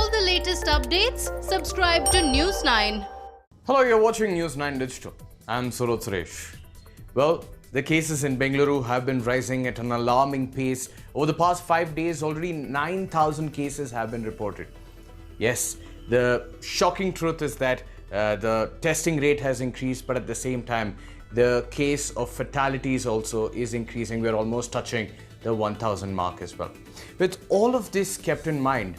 all the latest updates, subscribe to News 9. Hello, you're watching News 9 Digital. I'm Surot Suresh. Well, the cases in Bengaluru have been rising at an alarming pace. Over the past 5 days, already 9,000 cases have been reported. Yes, the shocking truth is that the testing rate has increased, but at the same time, the case of fatalities also is increasing. We're almost touching the 1,000 mark as well. With all of this kept in mind,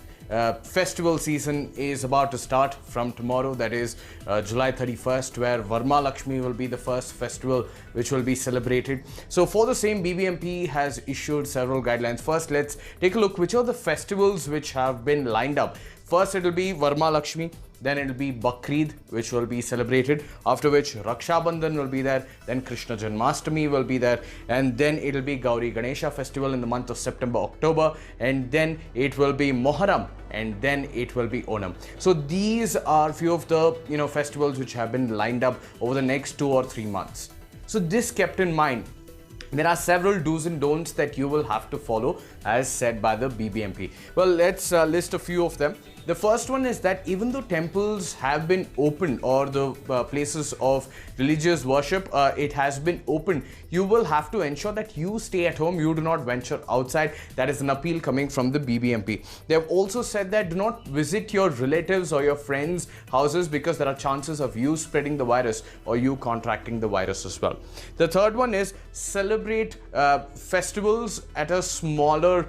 festival season is about to start from tomorrow, that is July 31st, where Varma Lakshmi will be the first festival which will be celebrated. So for the same, BBMP has issued several guidelines. First, let's take a look which are the festivals which have been lined up. First, it will be Varma Lakshmi, then it will be Bakrid, which will be celebrated, after which Raksha Bandhan will be there, then Krishna Janmashtami will be there, and then it will be Gauri Ganesha festival in the month of September, October, and then it will be Moharram, and then it will be Onam. So these are few of the festivals which have been lined up over the next 2 or 3 months. So this kept in mind, there are several do's and don'ts that you will have to follow as said by the BBMP. Well, let's list a few of them. The first one is that even though temples have been opened, or the places of religious worship, it has been opened, you will have to ensure that you stay at home, you do not venture outside. That is an appeal coming from the BBMP. They have also said that do not visit your relatives or your friends' houses because there are chances of you spreading the virus or you contracting the virus as well. The third one is celebrate festivals at a smaller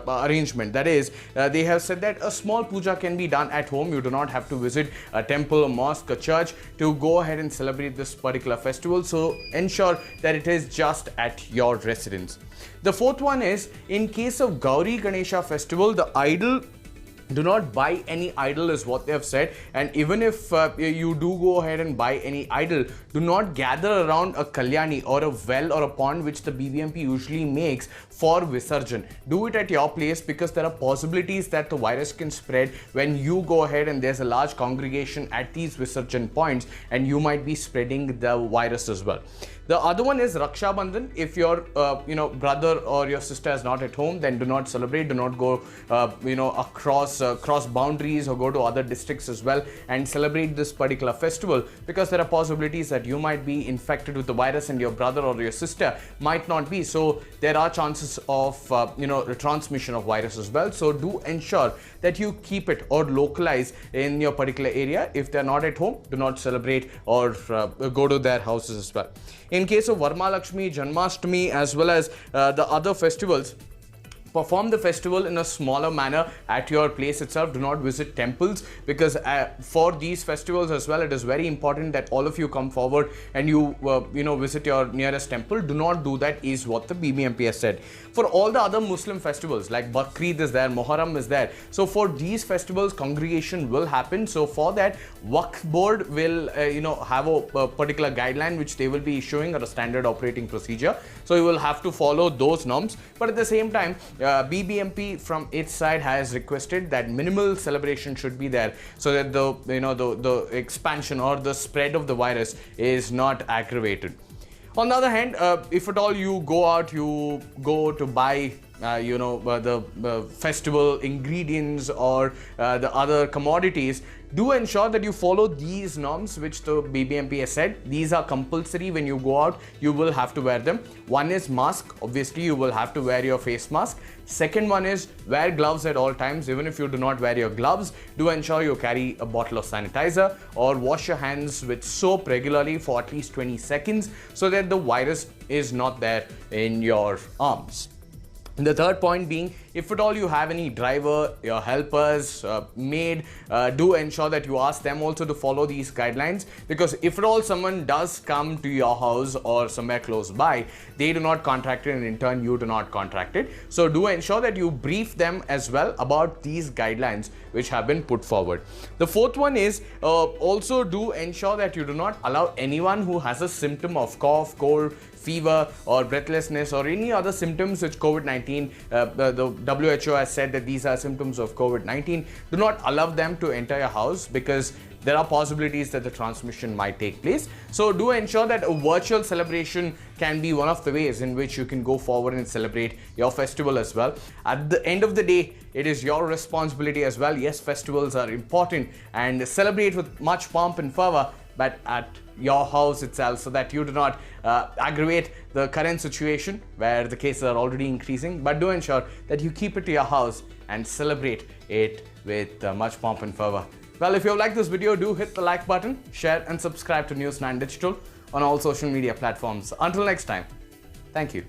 arrangement. That is, they have said that a small puja can be done at home. You do not have to visit a temple, a mosque, a church to go ahead and celebrate this particular festival. So ensure that it is just at your residence. The fourth one is, in case of Gauri Ganesha festival, the idol, do not buy any idol is what they have said, and even if you do go ahead and buy any idol, do not gather around a kalyani or a well or a pond which the BBMP usually makes for Visarjan. Do it at your place because there are possibilities that the virus can spread when you go ahead and there's a large congregation at these Visarjan points, and you might be spreading the virus as well. The other one is Raksha Bandhan. If your brother or your sister is not at home, then do not celebrate. Do not go cross boundaries or go to other districts as well and celebrate this particular festival, because there are possibilities that you might be infected with the virus and your brother or your sister might not be. So there are chances of the transmission of virus as well. So do ensure that you keep it or localize in your particular area. If they're not at home, do not celebrate or go to their houses as well. In case of Varma Lakshmi, Janmashtami, as well as the other festivals, perform the festival in a smaller manner at your place itself. Do not visit temples, because for these festivals as well, it is very important that all of you come forward and you visit your nearest temple. Do not do that is what the BBMP has said. For all the other Muslim festivals like Bakrid is there, Moharram is there. So for these festivals, congregation will happen. So for that, Waqf board will have a particular guideline which they will be issuing, or a standard operating procedure. So you will have to follow those norms. But at the same time, BBMP from its side has requested that minimal celebration should be there, so that the expansion or the spread of the virus is not aggravated. On the other hand, if at all you go out, you go to buy the festival ingredients or the other commodities, do ensure that you follow these norms which the BBMP has said. These are compulsory. When you go out, you will have to wear them. One is mask. Obviously, you will have to wear your face mask. Second one is wear gloves at all times. Even if you do not wear your gloves, do ensure you carry a bottle of sanitizer or wash your hands with soap regularly for at least 20 seconds so that the virus is not there in your arms. And the third point being, if at all you have any driver, your helpers, maid, do ensure that you ask them also to follow these guidelines, because if at all someone does come to your house or somewhere close by, they do not contract it and in turn you do not contract it. So do ensure that you brief them as well about these guidelines which have been put forward. The fourth one is also do ensure that you do not allow anyone who has a symptom of cough, cold, fever or breathlessness or any other symptoms which COVID-19, the WHO has said that these are symptoms of COVID-19. Do not allow them to enter your house, because there are possibilities that the transmission might take place. So do ensure that a virtual celebration can be one of the ways in which you can go forward and celebrate your festival as well. At the end of the day, it is your responsibility as well. Yes, festivals are important and celebrate with much pomp and fervor, but at your house itself, so that you do not aggravate the current situation where the cases are already increasing. But do ensure that you keep it to your house and celebrate it with much pomp and fervor. Well, if you have liked this video, do hit the like button, share and subscribe to News 9 Digital on all social media platforms. Until next time, thank you.